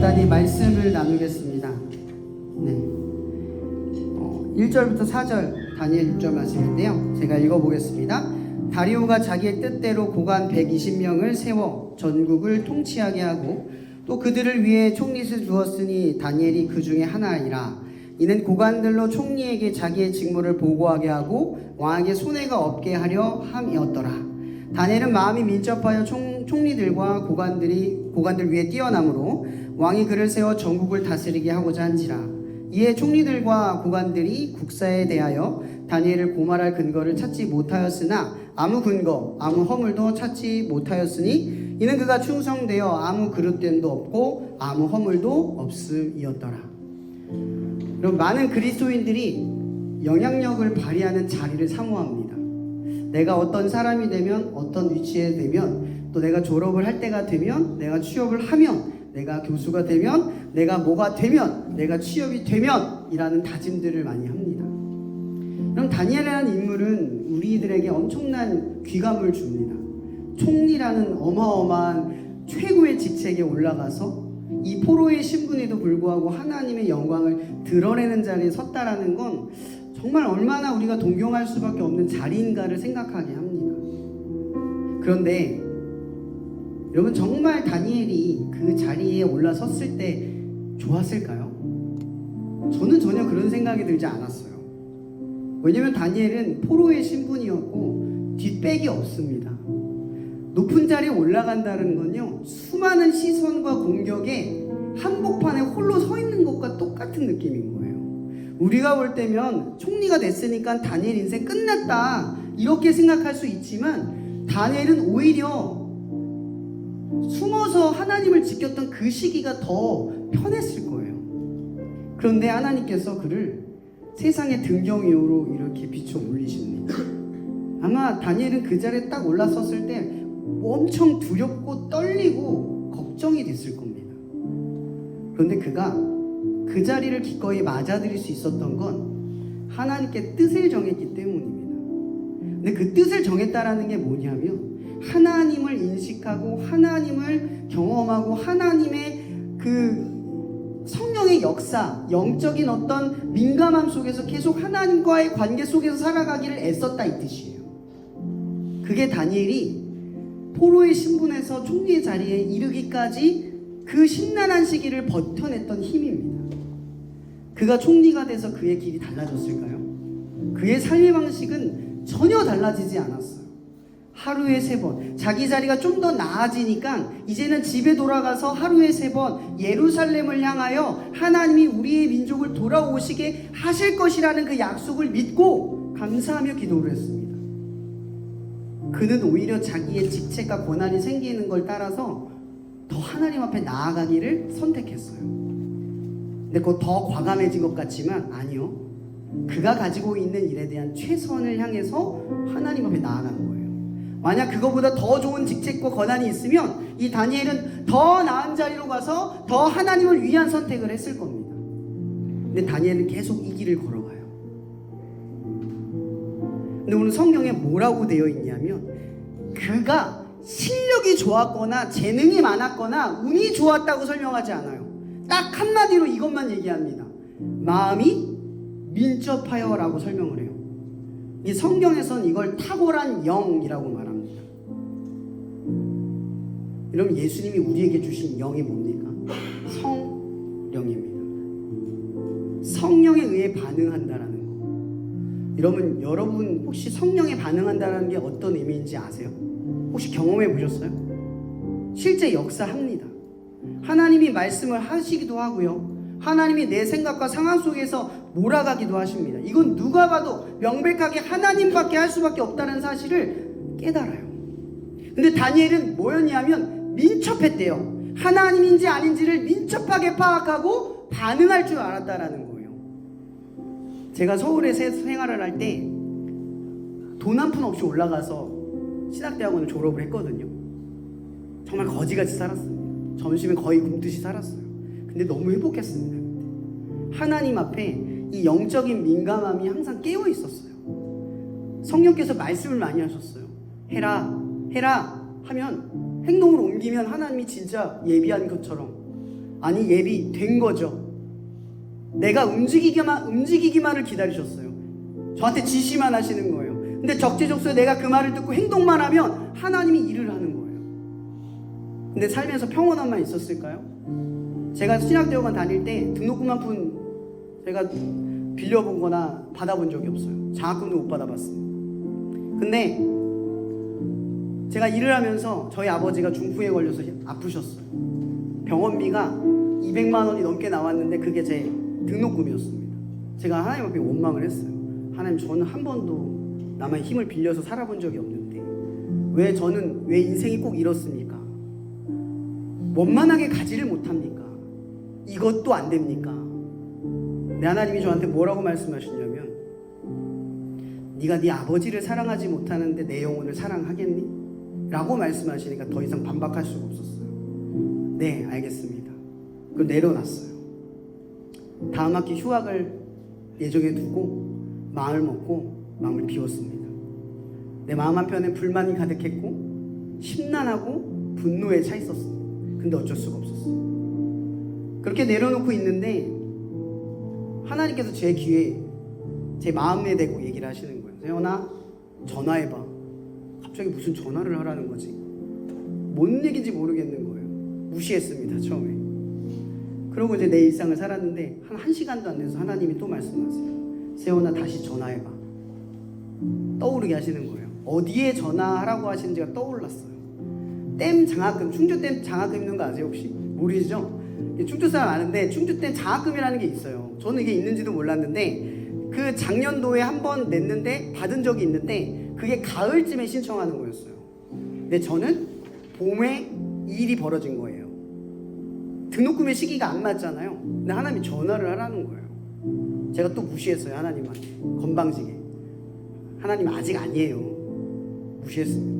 간단히 말씀을 나누겠습니다. 네. 1절부터 4절 다니엘 6절 말씀인데요. 제가 읽어보겠습니다. 다리오가 자기의 뜻대로 고관 120명을 세워 전국을 통치하게 하고 또 그들을 위해 총릿을 두었으니 다니엘이 그 중에 하나이라. 이는 고관들로 총리에게 자기의 직무를 보고하게 하고 왕에게 손해가 없게 하려 함이었더라. 다니엘은 마음이 민첩하여 총리들과 고관들 위에 뛰어나므로 왕이 그를 세워 전국을 다스리게 하고자 한지라. 이에 총리들과 고관들이 국사에 대하여 다니엘을 고발할 근거를 찾지 못하였으나 아무 근거, 아무 허물도 찾지 못하였으니 이는 그가 충성되어 아무 그릇됨도 없고 아무 허물도 없음이었더라. 그럼 많은 그리스도인들이 영향력을 발휘하는 자리를 사모합니다. 내가 어떤 사람이 되면, 어떤 위치에 되면, 또 내가 졸업을 할 때가 되면, 내가 취업을 하면, 내가 교수가 되면, 내가 뭐가 되면, 내가 취업이 되면 이라는 다짐들을 많이 합니다. 그럼 다니엘이라는 인물은 우리들에게 엄청난 귀감을 줍니다. 총리라는 어마어마한 최고의 직책에 올라가서 이 포로의 신분에도 불구하고 하나님의 영광을 드러내는 자리에 섰다라는 건 정말 얼마나 우리가 동경할 수밖에 없는 자리인가를 생각하게 합니다. 그런데 여러분, 정말 다니엘이 그 자리에 올라섰을 때 좋았을까요? 저는 전혀 그런 생각이 들지 않았어요. 왜냐면 다니엘은 포로의 신분이었고 뒷백이 없습니다. 높은 자리에 올라간다는 건요, 수많은 시선과 공격에 한복판에 홀로 서 있는 것과 똑같은 느낌인 거예요. 우리가 볼 때면 총리가 됐으니까 다니엘 인생 끝났다 이렇게 생각할 수 있지만 다니엘은 오히려 숨어서 하나님을 지켰던 그 시기가 더 편했을 거예요. 그런데 하나님께서 그를 세상의 등경이요로 이렇게 비춰 올리십니다. 아마 다니엘은 그 자리에 딱 올라섰을 때 엄청 두렵고 떨리고 걱정이 됐을 겁니다. 그런데 그가 그 자리를 기꺼이 맞아들일 수 있었던 건 하나님께 뜻을 정했기 때문입니다. 근데 그 뜻을 정했다라는 게 뭐냐면 하나님을 인식하고 하나님을 경험하고 하나님의 그 성령의 역사, 영적인 어떤 민감함 속에서 계속 하나님과의 관계 속에서 살아가기를 애썼다 이 뜻이에요. 그게 다니엘이 포로의 신분에서 총리의 자리에 이르기까지 그 심란한 시기를 버텨냈던 힘입니다. 그가 총리가 돼서 그의 길이 달라졌을까요? 그의 삶의 방식은 전혀 달라지지 않았어요. 하루에 3번, 자기 자리가 좀 더 나아지니까 이제는 집에 돌아가서 하루에 3번 예루살렘을 향하여 하나님이 우리의 민족을 돌아오시게 하실 것이라는 그 약속을 믿고 감사하며 기도를 했습니다. 그는 오히려 자기의 직책과 권한이 생기는 걸 따라서 더 하나님 앞에 나아가기를 선택했어요. 근데 그거 더 과감해진 것 같지만 아니요. 그가 가지고 있는 일에 대한 최선을 향해서 하나님 앞에 나아가는 거예요. 만약 그거보다 더 좋은 직책과 권한이 있으면 이 다니엘은 더 나은 자리로 가서 더 하나님을 위한 선택을 했을 겁니다. 근데 다니엘은 계속 이 길을 걸어가요. 근데 오늘 성경에 뭐라고 되어 있냐면 그가 실력이 좋았거나 재능이 많았거나 운이 좋았다고 설명하지 않아요. 딱 한마디로 이것만 얘기합니다. 마음이 민첩하여 라고 설명을 해요. 이 성경에선 이걸 탁월한 영이라고 말합니다. 여러분, 예수님이 우리에게 주신 영이 뭡니까? 성령입니다. 성령에 의해 반응한다라는 거. 여러분 혹시 성령에 반응한다라는 게 어떤 의미인지 아세요? 혹시 경험해 보셨어요? 실제 역사합니다. 하나님이 말씀을 하시기도 하고요. 하나님이 내 생각과 상황 속에서 몰아가기도 하십니다. 이건 누가 봐도 명백하게 하나님밖에 할 수밖에 없다는 사실을 깨달아요. 근데 다니엘은 뭐였냐면 민첩했대요. 하나님인지 아닌지를 민첩하게 파악하고 반응할 줄 알았다라는 거예요. 제가 서울에 생활을 할 때 돈 한 푼 없이 올라가서 신학대학원을 졸업을 했거든요. 정말 거지같이 살았습니다. 점심에 거의 굶듯이 살았어요. 근데 너무 행복했습니다. 하나님 앞에 이 영적인 민감함이 항상 깨어 있었어요. 성령께서 말씀을 많이 하셨어요. 해라 하면 행동으로 옮기면 하나님이 진짜 예비한 것처럼 아니, 예비된 거죠. 내가 움직이기만을 기다리셨어요. 저한테 지시만 하시는 거예요. 근데 적재적소에 내가 그 말을 듣고 행동만 하면 하나님이 일을 하는 거예요. 근데 살면서 평온함만 있었을까요? 제가 신학대학원 다닐 때 등록금 한 푼 제가 빌려본 거나 받아본 적이 없어요. 장학금도 못 받아봤어요. 근데 제가 일을 하면서 저희 아버지가 중풍에 걸려서 아프셨어요. 병원비가 200만 원이 넘게 나왔는데 그게 제 등록금이었습니다. 제가 하나님 앞에 원망을 했어요. 하나님, 저는 한 번도 남의 힘을 빌려서 살아본 적이 없는데 왜 인생이 꼭 이렇습니까? 원만하게 가지를 못합니까? 이것도 안 됩니까? 내 하나님이 저한테 뭐라고 말씀하시냐면, 네가 네 아버지를 사랑하지 못하는데 내 영혼을 사랑하겠니? 라고 말씀하시니까 더 이상 반박할 수가 없었어요. 네, 알겠습니다. 그럼 내려놨어요. 다음 학기 휴학을 예정해 두고 마음을 먹고 마음을 비웠습니다. 내 마음 한편에 불만이 가득했고 심란하고 분노에 차 있었습니다. 근데 어쩔 수가 없었어요. 그렇게 내려놓고 있는데 하나님께서 제 귀에 제 마음에 대고 얘기를 하시는 거예요. 세연아, 전화해봐. 갑자기 무슨 전화를 하라는 거지? 뭔 얘기인지 모르겠는 거예요. 무시했습니다, 처음에. 그러고 이제 내 일상을 살았는데 한 시간도 안 돼서 하나님이 또 말씀하세요. 세연아, 다시 전화해봐. 떠오르게 하시는 거예요. 어디에 전화하라고 하시는지가 떠올랐어요. 장학금, 충주댐 장학금 있는 거 아세요 혹시? 모르시죠? 충주 사람 아는데 충주댐 장학금이라는 게 있어요. 저는 이게 있는지도 몰랐는데 그 작년도에 한 번 냈는데 받은 적이 있는데 그게 가을쯤에 신청하는 거였어요. 근데 저는 봄에 이 일이 벌어진 거예요. 등록금의 시기가 안 맞잖아요. 근데 하나님이 전화를 하라는 거예요. 제가 또 무시했어요. 하나님한테 건방지게. 하나님 아직 아니에요. 무시했습니다.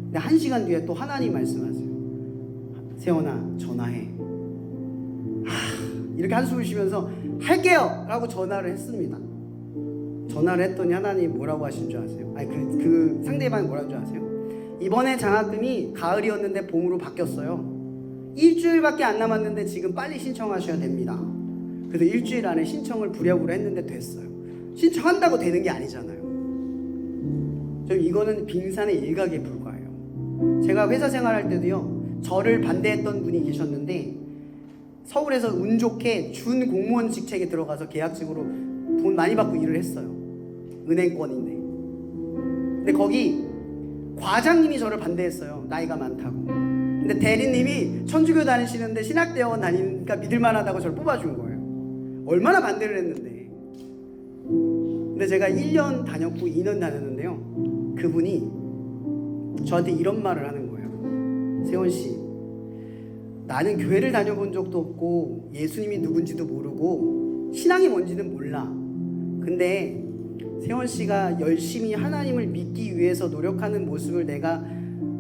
근데 1시간 뒤에 또 하나님 말씀하세요. 세연아, 전화해. 이렇게 한숨을 쉬면서 할게요! 라고 전화를 했습니다. 전화를 했더니 하나님 뭐라고 하신 줄 아세요? 아니, 그 상대방이 뭐라는 줄 아세요? 이번에 장학금이 가을이었는데 봄으로 바뀌었어요. 일주일밖에 안 남았는데 지금 빨리 신청하셔야 됩니다. 그래서 일주일 안에 신청을 부랴부랴 했는데 됐어요. 신청한다고 되는 게 아니잖아요. 이거는 빙산의 일각에 불과해요. 제가 회사 생활할 때도요, 저를 반대했던 분이 계셨는데 서울에서 운 좋게 준 공무원 직책에 들어가서 계약직으로 돈 많이 받고 일을 했어요. 은행권인데. 근데 거기 과장님이 저를 반대했어요. 나이가 많다고. 근데 대리님이 천주교 다니시는데 신학대학원 다니니까 믿을만하다고 저를 뽑아준 거예요. 얼마나 반대를 했는데. 근데 제가 1년 다녔고 2년 다녔는데요, 그분이 저한테 이런 말을 하는 거예요. 세원씨, 나는 교회를 다녀본 적도 없고 예수님이 누군지도 모르고 신앙이 뭔지는 몰라. 근데 세원씨가 열심히 하나님을 믿기 위해서 노력하는 모습을 내가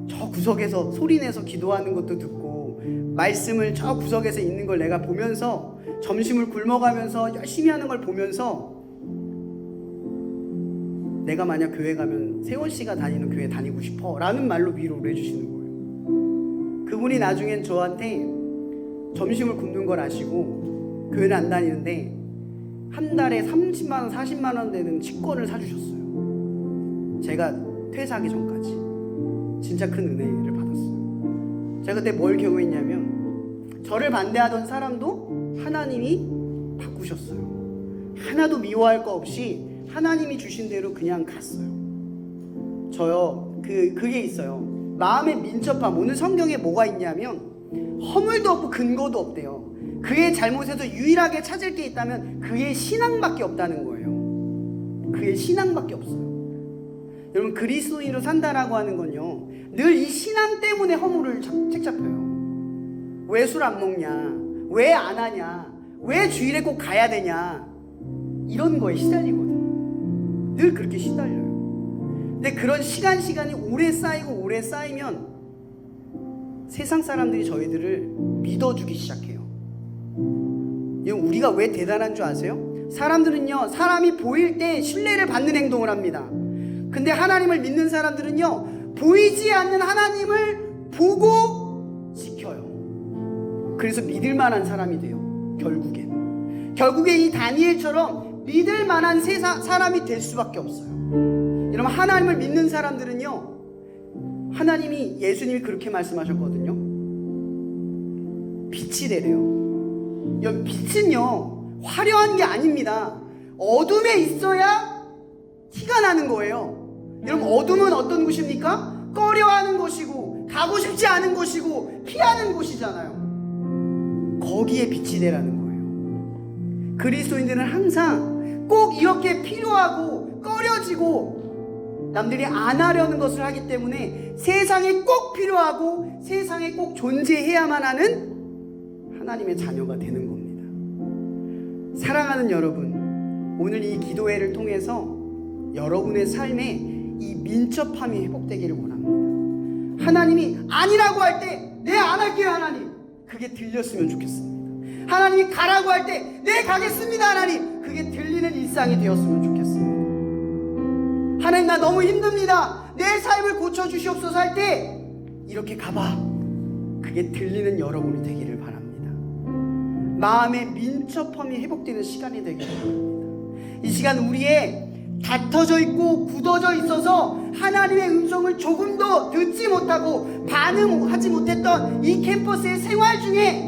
저 구석에서 소리내서 기도하는 것도 듣고 말씀을 저 구석에서 읽는 걸 내가 보면서 점심을 굶어가면서 열심히 하는 걸 보면서 내가 만약 교회 가면 세원씨가 다니는 교회 다니고 싶어 라는 말로 위로를 해주시는 거예요. 그분이 나중엔 저한테 점심을 굶는 걸 아시고 교회를 안 다니는데 한 달에 30만원 40만원 되는 치권을 사주셨어요. 제가 퇴사하기 전까지. 진짜 큰 은혜를 받았어요. 제가 그때 뭘 경험했냐면 저를 반대하던 사람도 하나님이 바꾸셨어요. 하나도 미워할 거 없이 하나님이 주신 대로 그냥 갔어요. 저요, 그게 있어요. 마음의 민첩함. 오늘 성경에 뭐가 있냐면 허물도 없고 근거도 없대요. 그의 잘못에서 유일하게 찾을 게 있다면 그의 신앙밖에 없다는 거예요. 그의 신앙밖에 없어요. 여러분, 그리스도인으로 산다라고 하는 건요, 늘 이 신앙 때문에 허물을 책잡혀요. 왜 술 안 먹냐? 왜 안 하냐? 왜 주일에 꼭 가야 되냐? 이런 거에 시달리거든요. 늘 그렇게 시달려요. 근데 그런 시간이 오래 쌓이면 세상 사람들이 저희들을 믿어주기 시작해요. 우리가 왜 대단한 줄 아세요? 사람들은요, 사람이 보일 때 신뢰를 받는 행동을 합니다. 근데 하나님을 믿는 사람들은요, 보이지 않는 하나님을 보고 지켜요. 그래서 믿을 만한 사람이 돼요. 결국에 이 다니엘처럼 믿을 만한 사람이 될 수밖에 없어요. 여러분, 하나님을 믿는 사람들은요, 예수님이 그렇게 말씀하셨거든요. 빛이 되래요. 빛은요, 화려한 게 아닙니다. 어둠에 있어야 티가 나는 거예요. 여러분, 어둠은 어떤 곳입니까? 꺼려하는 곳이고, 가고 싶지 않은 곳이고, 피하는 곳이잖아요. 거기에 빛이 되라는 거예요. 그리스도인들은 항상 꼭 이렇게 필요하고 꺼려지고 남들이 안 하려는 것을 하기 때문에 세상에 꼭 필요하고 세상에 꼭 존재해야만 하는 하나님의 자녀가 되는 겁니다. 사랑하는 여러분, 오늘 이 기도회를 통해서 여러분의 삶에 이 민첩함이 회복되기를 원합니다. 하나님이 아니라고 할 때 네, 안 할게요 하나님, 그게 들렸으면 좋겠습니다. 하나님이 가라고 할 때 네, 가겠습니다 하나님, 그게 들리는 일상이 되었으면 좋겠습니다. 하나님, 나 너무 힘듭니다, 내 삶을 고쳐주시옵소서 할 때 이렇게 가봐, 그게 들리는 여러분이 되기를 바랍니다. 마음의 민첩함이 회복되는 시간이 되기를 바랍니다. 이 시간 우리의 닫혀져 있고 굳어져 있어서 하나님의 음성을 조금도 듣지 못하고 반응하지 못했던 이 캠퍼스의 생활 중에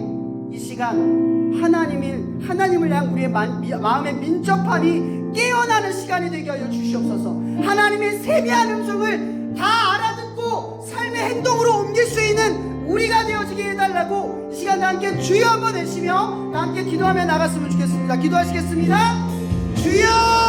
이 시간 하나님을 향한 우리의 마음의 민첩함이 깨어나는 시간이 되게 하여 주시옵소서. 하나님의 세미한 음성을 다 알아듣고 삶의 행동으로 옮길 수 있는 우리가 되어지게 해달라고 이 시간 다 함께 주여 한번 외치며 다 함께 기도하며 나갔으면 좋겠습니다. 기도하시겠습니다. 주여!